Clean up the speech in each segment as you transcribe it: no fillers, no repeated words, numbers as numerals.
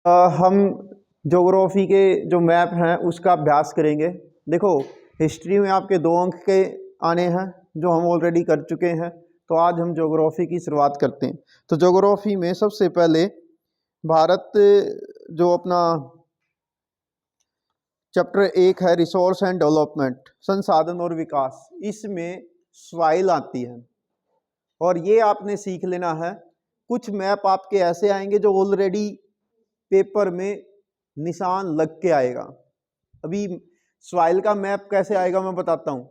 हम ज्योग्राफी के जो मैप हैं उसका अभ्यास करेंगे। देखो, हिस्ट्री में आपके 2 अंक के आने हैं जो हम ऑलरेडी कर चुके हैं। तो आज हम ज्योग्राफी की शुरुआत करते हैं। तो ज्योग्राफी में सबसे पहले भारत जो अपना चैप्टर 1 है रिसोर्स एंड डेवलपमेंट, संसाधन और विकास, इसमें सॉइल आती है और ये आपने सीख लेना है। कुछ मैप आपके ऐसे आएंगे जो ऑलरेडी पेपर में निशान लग के आएगा। अभी सॉइल का मैप कैसे आएगा मैं बताता हूँ।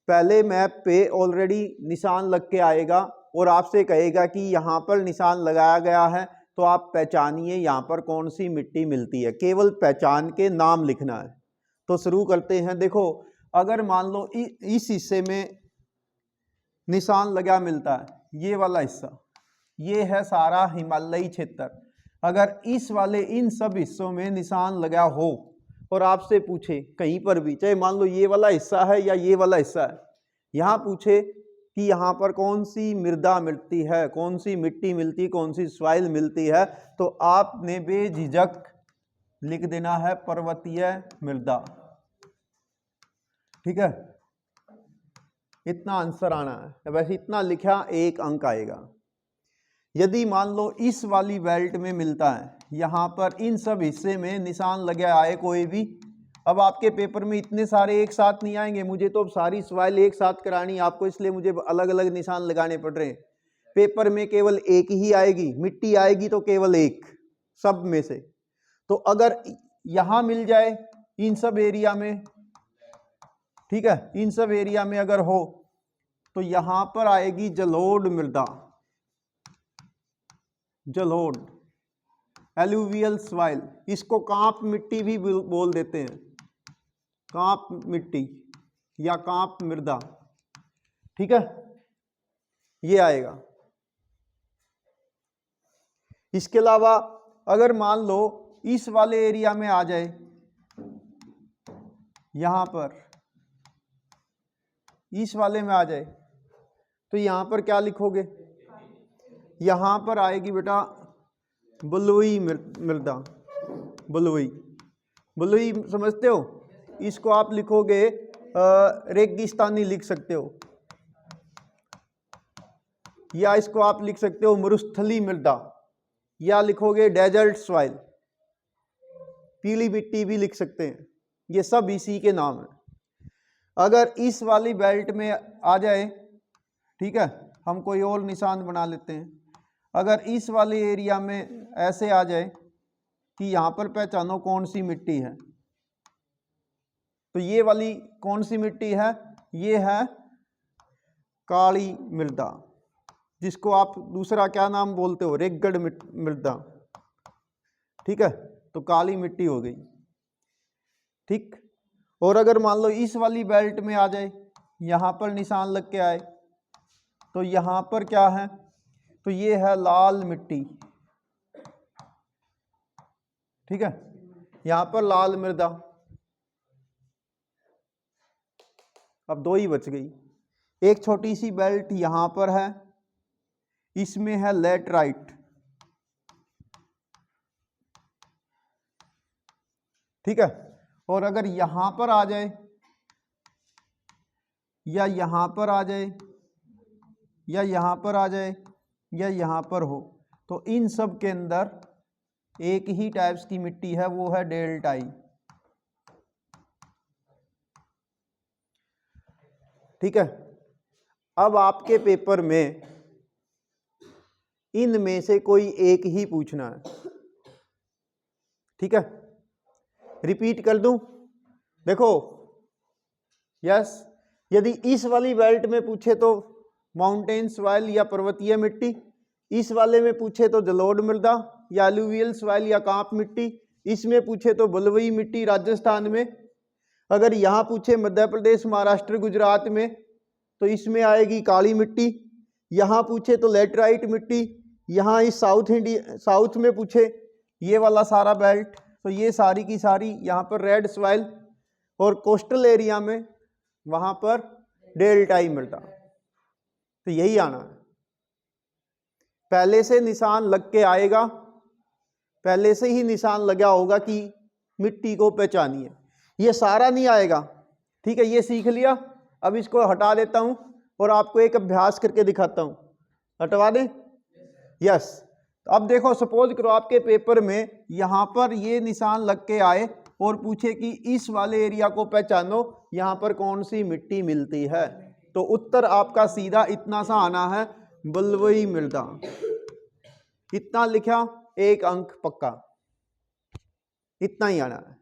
पहले मैप पे ऑलरेडी निशान लग के आएगा और आपसे कहेगा कि यहाँ पर निशान लगाया गया है, तो आप पहचानिए यहाँ पर कौन सी मिट्टी मिलती है। केवल पहचान के नाम लिखना है। तो शुरू करते हैं। देखो, अगर मान लो इस हिस्से में निशान लगा मिलता है, ये वाला हिस्सा, ये है सारा हिमालयी क्षेत्र। अगर इस वाले इन सब हिस्सों में निशान लगा हो और आपसे पूछे कहीं पर भी, चाहे मान लो ये वाला हिस्सा है या ये वाला हिस्सा है, यहाँ पूछे कि यहाँ पर कौन सी मृदा मिलती है, कौन सी मिट्टी मिलती है, कौन सी सॉइल मिलती है, तो आपने बेझिझक लिख देना है पर्वतीय मृदा। ठीक है, इतना आंसर आना है। वैसे इतना लिखा 1 अंक आएगा। यदि मान लो इस वाली बेल्ट में मिलता है, यहाँ पर इन सब हिस्से में निशान लगे आए कोई भी, अब आपके पेपर में इतने सारे एक साथ नहीं आएंगे। मुझे तो सारी सवाल एक साथ करानी आपको, इसलिए मुझे अलग अलग निशान लगाने पड़ रहे हैं। पेपर में केवल एक ही आएगी, मिट्टी आएगी तो केवल एक सब में से। तो अगर यहाँ मिल जाए इन सब एरिया में, ठीक है, इन सब एरिया में अगर हो तो यहाँ पर आएगी जलोढ़ मृदा, जलोढ़ एलुवियल सॉइल। इसको कांप मिट्टी भी बोल देते हैं, कांप मिट्टी या कांप मृदा। ठीक है, ये आएगा। इसके अलावा अगर मान लो इस वाले एरिया में आ जाए, यहां पर इस वाले में आ जाए, तो यहां पर क्या लिखोगे? यहां पर आएगी बेटा बलुई मृदा। बलुई, बलुई समझते हो? इसको आप लिखोगे रेगिस्तानी लिख सकते हो, या इसको आप लिख सकते हो मरुस्थली मृदा, या लिखोगे डेजर्ट सॉइल, पीली मिट्टी भी लिख सकते हैं। ये सब इसी के नाम है। अगर इस वाली बेल्ट में आ जाए, ठीक है, हम कोई और निशान बना लेते हैं। अगर इस वाले एरिया में ऐसे आ जाए कि यहाँ पर पहचानो कौन सी मिट्टी है, तो ये वाली कौन सी मिट्टी है? ये है काली मृदा, जिसको आप दूसरा क्या नाम बोलते हो? रेगड़ मृदा। ठीक है, तो काली मिट्टी हो गई। ठीक, और अगर मान लो इस वाली बेल्ट में आ जाए, यहाँ पर निशान लग के आए, तो यहाँ पर क्या है? तो ये है लाल मिट्टी। ठीक है, यहाँ पर लाल मृदा। अब 2 ही बच गई। एक छोटी सी बेल्ट यहाँ पर है, इसमें है लैटराइट। ठीक है, और अगर यहाँ पर आ जाए, या यहाँ पर आ जाए, या यहाँ पर आ जाए, या यहाँ पर हो, तो इन सब के अंदर एक ही टाइप्स की मिट्टी है, वो है डेल्टाई। ठीक है, अब आपके पेपर में इनमें से कोई एक ही पूछना है। ठीक है, रिपीट कर दूं? देखो, यस, यदि इस वाली बेल्ट में पूछे तो माउंटेन सॉइल या पर्वतीय मिट्टी, इस वाले में पूछे तो जलोढ़ मृदा या एलुवियल सॉइल या कांप मिट्टी, इसमें पूछे तो बलुई मिट्टी राजस्थान में, अगर यहाँ पूछे मध्य प्रदेश, महाराष्ट्र, गुजरात में, तो इसमें आएगी काली मिट्टी, यहाँ पूछे तो लैटराइट मिट्टी, यहाँ इस साउथ में पूछे ये वाला सारा बेल्ट, तो ये सारी की सारी यहाँ पर रेड सॉइल, और कोस्टल एरिया में वहाँ पर डेल्टाई मृदा। तो यही आना है, पहले से निशान लग के आएगा पहले से ही निशान लगा होगा कि मिट्टी को पहचानिए। ये सारा नहीं आएगा, ठीक है, ये सीख लिया। अब इसको हटा देता हूं और आपको एक अभ्यास करके दिखाता हूं। हटवा दें? यस। अब देखो, सपोज करो आपके पेपर में यहां पर ये निशान लग के आए और पूछे कि इस वाले एरिया को पहचानो, यहां पर कौन सी मिट्टी मिलती है, तो उत्तर आपका सीधा इतना सा आना है, बलुई मृदा। इतना लिखा, 1 अंक पक्का, इतना ही आना है।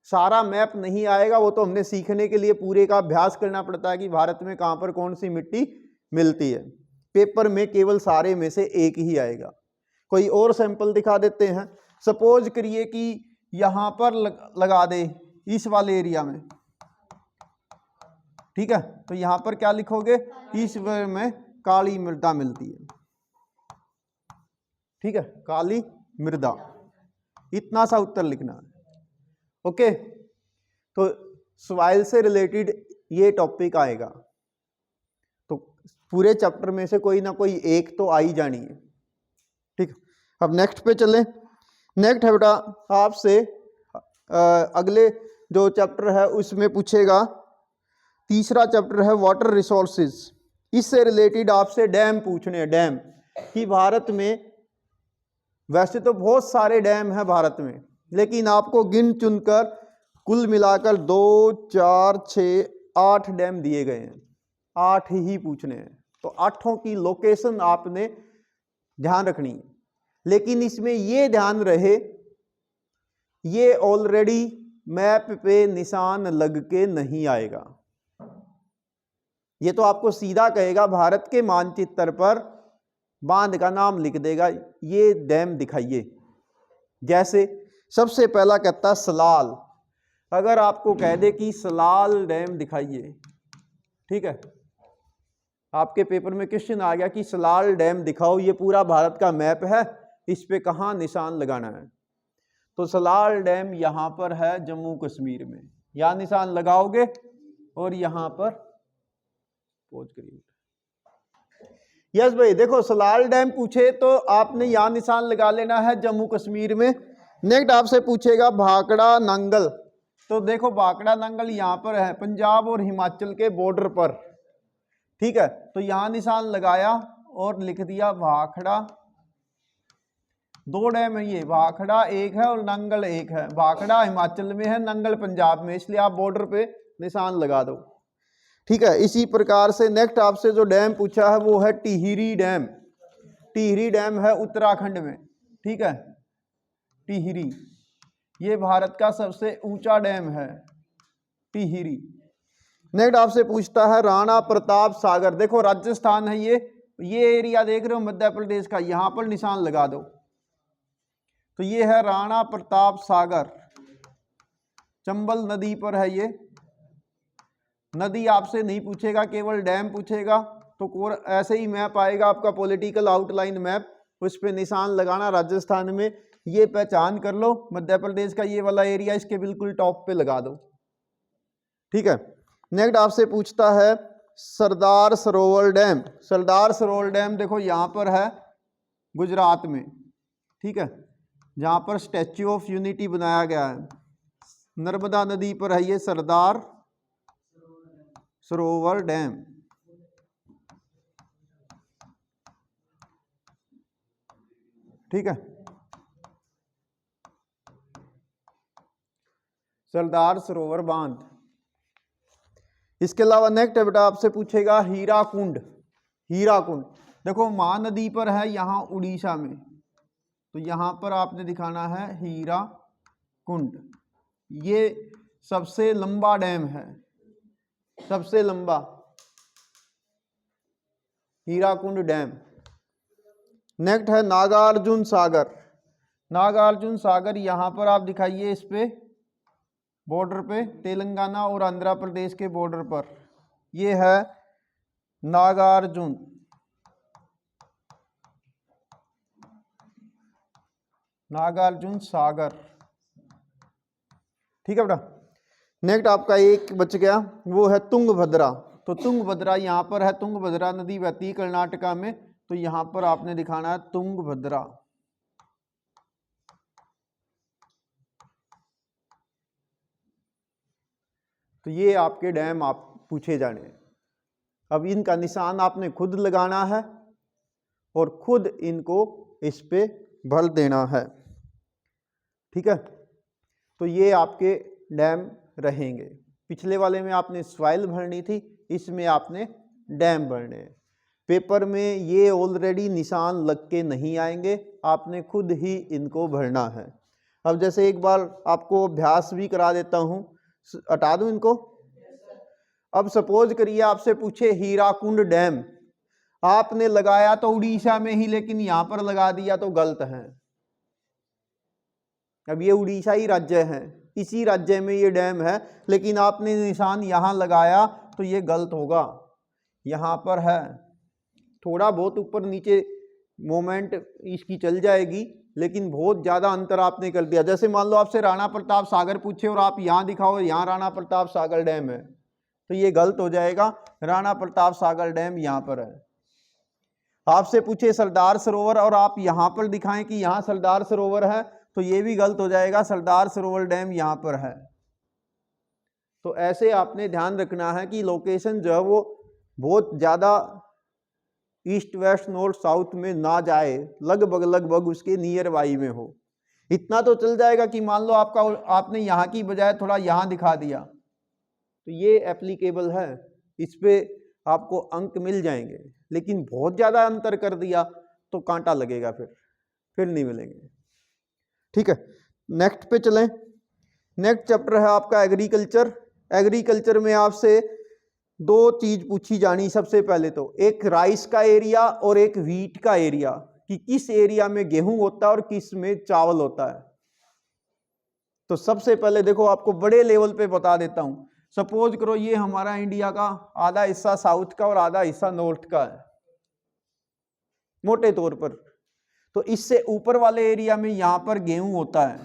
सारा मैप नहीं आएगा, वो तो हमने सीखने के लिए पूरे का अभ्यास करना पड़ता है कि भारत में कहां पर कौन सी मिट्टी मिलती है। पेपर में केवल सारे में से एक ही आएगा। कोई और सैंपल दिखा देते हैं। सपोज करिए कि यहां पर लगा दे इस वाले एरिया में, ठीक है, तो यहां पर क्या लिखोगे, इस में काली मृदा मिलती है, ठीक है, काली मृदा, इतना सा उत्तर लिखना है। ओके, तो सॉइल से रिलेटेड ये टॉपिक आएगा, तो पूरे चैप्टर में से कोई ना कोई एक तो आ ही जानी है, ठीक। अब नेक्स्ट पे चलें। नेक्स्ट है बेटा आपसे अगले जो चैप्टर है उसमें पूछेगा, तीसरा चैप्टर है वाटर रिसोर्सेज। इससे रिलेटेड आपसे डैम पूछने हैं। डैम कि भारत में वैसे तो बहुत सारे डैम हैं भारत में, लेकिन आपको गिन चुनकर कुल मिलाकर 2, 4, 6, 8 डैम दिए गए हैं। 8 ही पूछने हैं, तो 8 की लोकेशन आपने ध्यान रखनी है। लेकिन इसमें ये ध्यान रहे, ये ऑलरेडी मैप पे निशान लग के नहीं आएगा। ये तो आपको सीधा कहेगा भारत के मानचित्र पर बांध का नाम लिख देगा, ये डैम दिखाइए। जैसे सबसे पहला कहता है सलाल। अगर आपको कह दे कि सलाल डैम दिखाइए, ठीक है, आपके पेपर में क्वेश्चन आ गया कि सलाल डैम दिखाओ, ये पूरा भारत का मैप है, इस पे कहाँ निशान लगाना है, तो सलाल डैम यहाँ पर है जम्मू कश्मीर में, यहाँ निशान लगाओगे और यहाँ पर पहुंच करिए। यस भाई, देखो सलाल डैम पूछे तो आपने यहाँ निशान लगा लेना है जम्मू कश्मीर में। नेक्स्ट आपसे पूछेगा भाखड़ा नांगल, तो देखो भाखड़ा नांगल यहाँ पर है, पंजाब और हिमाचल के बॉर्डर पर, ठीक है, तो यहाँ निशान लगाया और लिख दिया भाखड़ा। 2 डैम है ये, भाखड़ा एक है और नांगल एक है। भाखड़ा हिमाचल में है, नांगल पंजाब में, इसलिए आप बॉर्डर पे निशान लगा दो, ठीक है। इसी प्रकार से नेक्स्ट आपसे जो डैम पूछा है वो है टिहरी डैम। टिहरी डैम है उत्तराखंड में, ठीक है, टिहरी, ये भारत का सबसे ऊंचा डैम है टिहरी। नेक्स्ट आपसे पूछता है राणा प्रताप सागर। देखो राजस्थान है ये एरिया देख रहे हो मध्य प्रदेश का, यहां पर निशान लगा दो, तो ये है राणा प्रताप सागर, चंबल नदी पर है ये। नदी आपसे नहीं पूछेगा, केवल डैम पूछेगा, तो ऐसे ही मैप आएगा आपका पॉलिटिकल आउटलाइन मैप, उस पे निशान लगाना राजस्थान में, ये पहचान कर लो मध्य प्रदेश का ये वाला एरिया, इसके बिल्कुल टॉप पे लगा दो, ठीक है। नेक्स्ट आपसे पूछता है सरदार सरोवर डैम। सरदार सरोवर डैम देखो यहाँ पर है गुजरात में, ठीक है, जहाँ पर स्टैच्यू ऑफ यूनिटी बनाया गया है, नर्मदा नदी पर है ये सरदार सरोवर डैम, ठीक है, सरदार सरोवर बांध। इसके अलावा नेक्स्ट बेटा आपसे पूछेगा हीराकुंड। हीराकुंड देखो महानदी पर है यहाँ उड़ीसा में, तो यहाँ पर आपने दिखाना है हीराकुंड। ये सबसे लंबा डैम है, सबसे लंबा हीराकुंड डैम। नेक्स्ट है नागार्जुन सागर। नागार्जुन सागर यहाँ पर आप दिखाइए, इस पे बॉर्डर पे तेलंगाना और आंध्र प्रदेश के बॉर्डर पर, ये है नागार्जुन, नागार्जुन सागर, ठीक है बेटा। नेक्स्ट आपका एक बच गया, वो है तुंगभद्रा। तो तुंगभद्रा यहाँ पर है, तुंगभद्रा नदी बहती है कर्नाटका में, तो यहाँ पर आपने दिखाना है तुंगभद्रा, तो ये आपके डैम आप पूछे जाने। अब इनका निशान आपने खुद लगाना है और खुद इनको इस पे भर देना है, ठीक है। तो ये आपके डैम रहेंगे। पिछले वाले में आपने सॉइल भरनी थी, इसमें आपने डैम भरने हैं। पेपर में ये ऑलरेडी निशान लग के नहीं आएंगे, आपने खुद ही इनको भरना है। अब जैसे एक बार आपको अभ्यास भी करा देता हूँ, हटा दूँ इनको। अब सपोज करिए आपसे पूछे हीराकुंड डैम, आपने लगाया तो उड़ीसा में ही, लेकिन यहाँ पर लगा दिया तो गलत है। अब ये उड़ीसा ही राज्य है, इसी राज्य में ये डैम है, लेकिन आपने निशान यहाँ लगाया तो ये गलत होगा। यहाँ पर है, थोड़ा बहुत ऊपर नीचे मोमेंट इसकी चल जाएगी, लेकिन बहुत ज़्यादा अंतर आपने कर दिया। जैसे मान लो आपसे राणा प्रताप सागर पूछे और आप यहाँ दिखाओ यहाँ राणा प्रताप सागर डैम है, तो ये गलत हो जाएगा। राणा प्रताप सागर डैम यहाँ पर है। आपसे पूछे सरदार सरोवर और आप यहाँ पर दिखाएं कि यहाँ सरदार सरोवर है, तो ये भी गलत हो जाएगा, सरदार सरोवर डैम यहाँ पर है। तो ऐसे आपने ध्यान रखना है कि लोकेशन जो है वो बहुत ज़्यादा ईस्ट वेस्ट नॉर्थ साउथ में ना जाए, लगभग उसके नियर बाई में हो। इतना तो चल जाएगा कि मान लो आपने यहाँ की बजाय थोड़ा यहाँ दिखा दिया, तो ये एप्लीकेबल है, इस पे आपको अंक मिल जाएंगे। लेकिन बहुत ज़्यादा अंतर कर दिया तो कांटा लगेगा, फिर नहीं मिलेंगे, ठीक है। नेक्स्ट पे चलें। नेक्स्ट चैप्टर है आपका एग्रीकल्चर। एग्रीकल्चर में आपसे दो चीज पूछी जानी। सबसे पहले तो एक राइस का एरिया और एक व्हीट का एरिया, कि किस एरिया में गेहूं होता है और किस में चावल होता है। तो सबसे पहले देखो आपको बड़े लेवल पे बता देता हूं। सपोज करो ये हमारा इंडिया का आधा हिस्सा साउथ का और आधा हिस्सा नॉर्थ का है, मोटे तौर पर। तो इससे ऊपर वाले एरिया में यहां पर गेहूं होता है,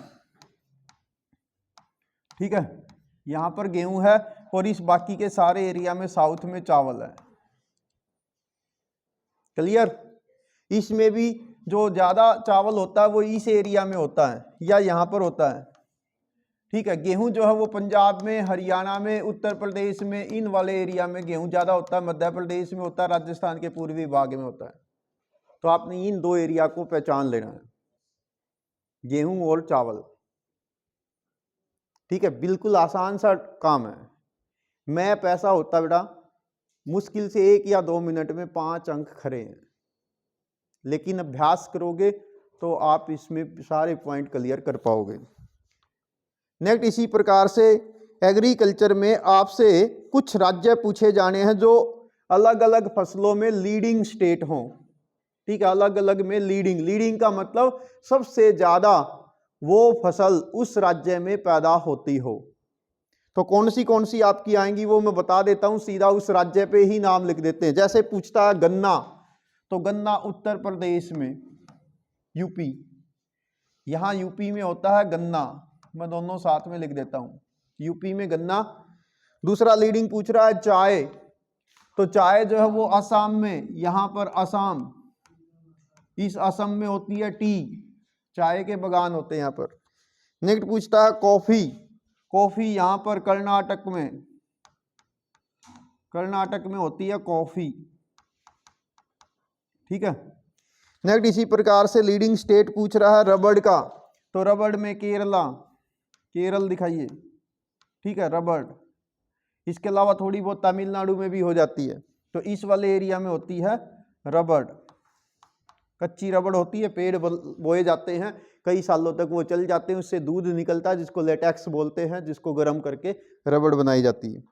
ठीक है, यहां पर गेहूं है, और इस बाकी के सारे एरिया में साउथ में चावल है। क्लियर? इसमें भी जो ज्यादा चावल होता है वो इस एरिया में होता है या यहां पर होता है, ठीक है। गेहूं जो है वो पंजाब में, हरियाणा में, उत्तर प्रदेश में, इन वाले एरिया में गेहूं ज्यादा होता है। मध्य प्रदेश में होता है, राजस्थान के पूर्वी भाग में होता है। तो आपने इन दो एरिया को पहचान लेना है, गेहूं और चावल, ठीक है। बिल्कुल आसान सा काम है। मैप ऐसा होता बेटा, मुश्किल से 1 या 2 मिनट में 5 अंक खड़े हैं, लेकिन अभ्यास करोगे तो आप इसमें सारे पॉइंट क्लियर कर पाओगे। नेक्स्ट इसी प्रकार से एग्रीकल्चर में आपसे कुछ राज्य पूछे जाने हैं जो अलग अलग फसलों में लीडिंग स्टेट हों, ठीक है। अलग अलग में लीडिंग का मतलब सबसे ज्यादा वो फसल उस राज्य में पैदा होती हो। तो कौन सी आपकी आएंगी वो मैं बता देता हूं, सीधा उस राज्य पे ही नाम लिख देते हैं। जैसे पूछता है गन्ना, तो गन्ना उत्तर प्रदेश में, यूपी, यहां यूपी में होता है गन्ना, मैं दोनों साथ में लिख देता हूं, यूपी में गन्ना। दूसरा लीडिंग पूछ रहा है चाय, तो चाय जो है वो असम में, यहां पर असम, इस असम में होती है टी, चाय के बागान होते हैं यहां पर। नेक्स्ट पूछता है कॉफी, कॉफी यहां पर कर्नाटक में होती है कॉफी, ठीक है। नेक्स्ट इसी प्रकार से लीडिंग स्टेट पूछ रहा है रबड़ का, तो रबड़ में केरल दिखाइए, ठीक है, रबड़। इसके अलावा थोड़ी बहुत तमिलनाडु में भी हो जाती है। तो इस वाले एरिया में होती है रबड़, कच्ची रबड़ होती है, पेड़ बोए जाते हैं, कई सालों तक वो चल जाते हैं, उससे दूध निकलता है जिसको लेटेक्स बोलते हैं, जिसको गर्म करके रबड़ बनाई जाती है।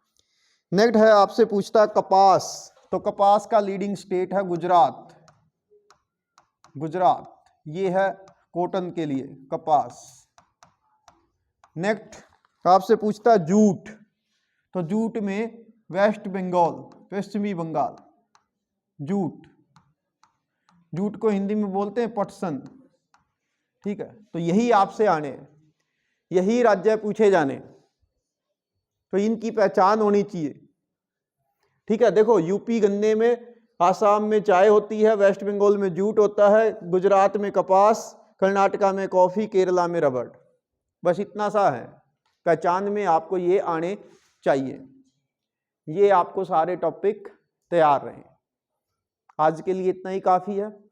नेक्स्ट है आपसे पूछता है कपास, तो कपास का लीडिंग स्टेट है गुजरात, ये है कॉटन के लिए कपास। नेक्स्ट आपसे पूछता है जूट, तो जूट में वेस्ट बंगाल, पश्चिमी बंगाल, जूट को हिंदी में बोलते हैं पटसन, ठीक है। तो यही आपसे आने, यही राज्य पूछे जाने, तो इनकी पहचान होनी चाहिए, ठीक है। देखो यूपी गन्ने में, आसाम में चाय होती है, वेस्ट बंगाल में जूट होता है, गुजरात में कपास, कर्नाटका में कॉफी, केरला में रबड़। बस इतना सा है पहचान में, आपको ये आने चाहिए। ये आपको सारे टॉपिक तैयार रहे। आज के लिए इतना ही काफ़ी है।